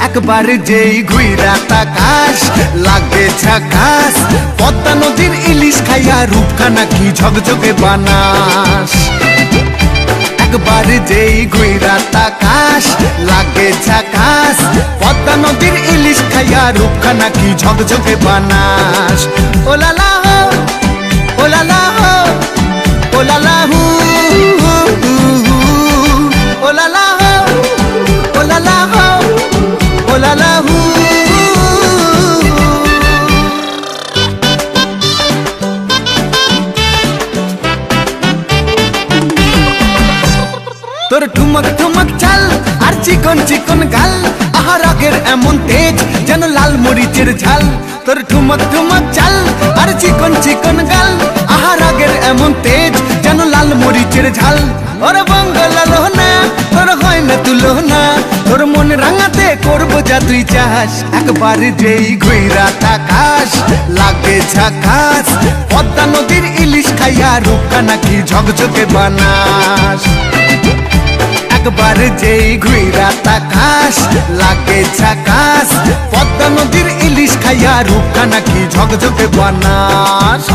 একবার যেই ঘুইরা তাকাস লাগে ঝাকাস, পদ্মা নদীর ইলিশ খাইয়া রূপখানা কি ঝকঝকে বানাস। একবার যেই ঘুইরা তাকাস লাগে ঝাকাস, পদ্মা নদীর ইলিশ খাইয়া রূপখানা কি ঝকঝকে বানাস। ওলালা হো ওলালা হো ওলালা হু ওলালা হো ওলালা হো ওলালা হু। তোর ঠুমক ঠুমক চাল আর চিকন চিকন গাল, আহার আগের এমন তেজ যেন লাল মরিচের ঝাল। তোর ঠুমক ঠুমক চাল আর চিকন চিকন গাল, আহার আগের এমন তেজ যেন লাল মরিচের ঝাল। ওর বঙ্গলা লোহনা তোর হয় না তুলনা, তোর মন রাঙাতে করবো যা তুই চাস। একবার যেই ঘুইরা তাকাস লাগে ঝাকাস, পদ্মা নদীর ইলিশ খাইয়া রূপখানা কি ঝকঝকে বানাস। একবার যেই ঘুইরা তাকাস লাগে ঝাকাস, পদ্মা নদীর ইলিশ খাইয়া রূপখানা কি ঝকঝকে বানাস।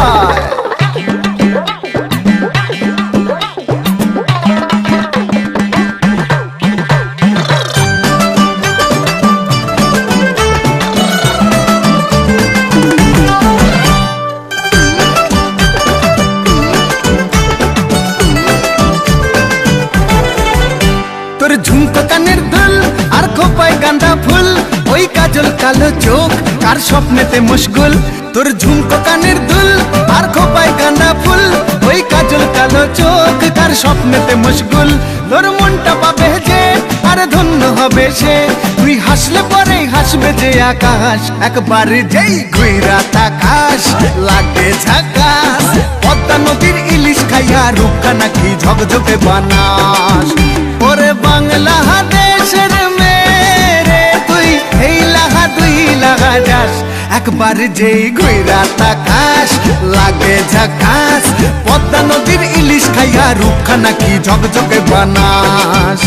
তোর ঝুমকো কানের দুল আর খোপায় গাঁদা ফুল, ওই কাজল কালো চোখ কার স্বপ্নেতে মুশগুল। তোর ঝুমকো কানের দুল আর খোপায় গাঁদা ফুল, ওই কাজল কালো চোখ কার স্বপ্নেতে মুশগুল। তোর মনটা পাবে যে আর ধন্য হবে সে, তুই হাসলে পরে হাসবে যে আকাশ। একবার যেই ঘুইরা তাকাস লাগে ঝাকাস, পদ্মা নদীর ইলিশ খাইয়া রূপখানা কি ঝকঝকে বানাস। ওরে বাংলাদেশের মেরে তুই এই লাগা দুই লাগা যাস। একবার যেই ঘুইরা তাকাস লাগে ঝাকাস, পদ্মা নদীর ইলিশ খাইয়া রূপখানা কি ঝকঝকে বানাস।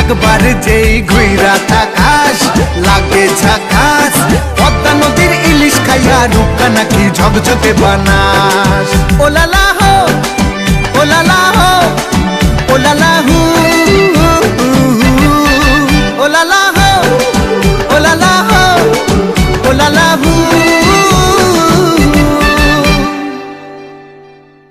একবার যেই ঘুইরা তাকাস লাগে ঝাকাস, পদ্মা নদীর ইলিশ খাইয়া রূপখানা কি ঝকঝকে বানাস। ওলালা হো ওলালা হো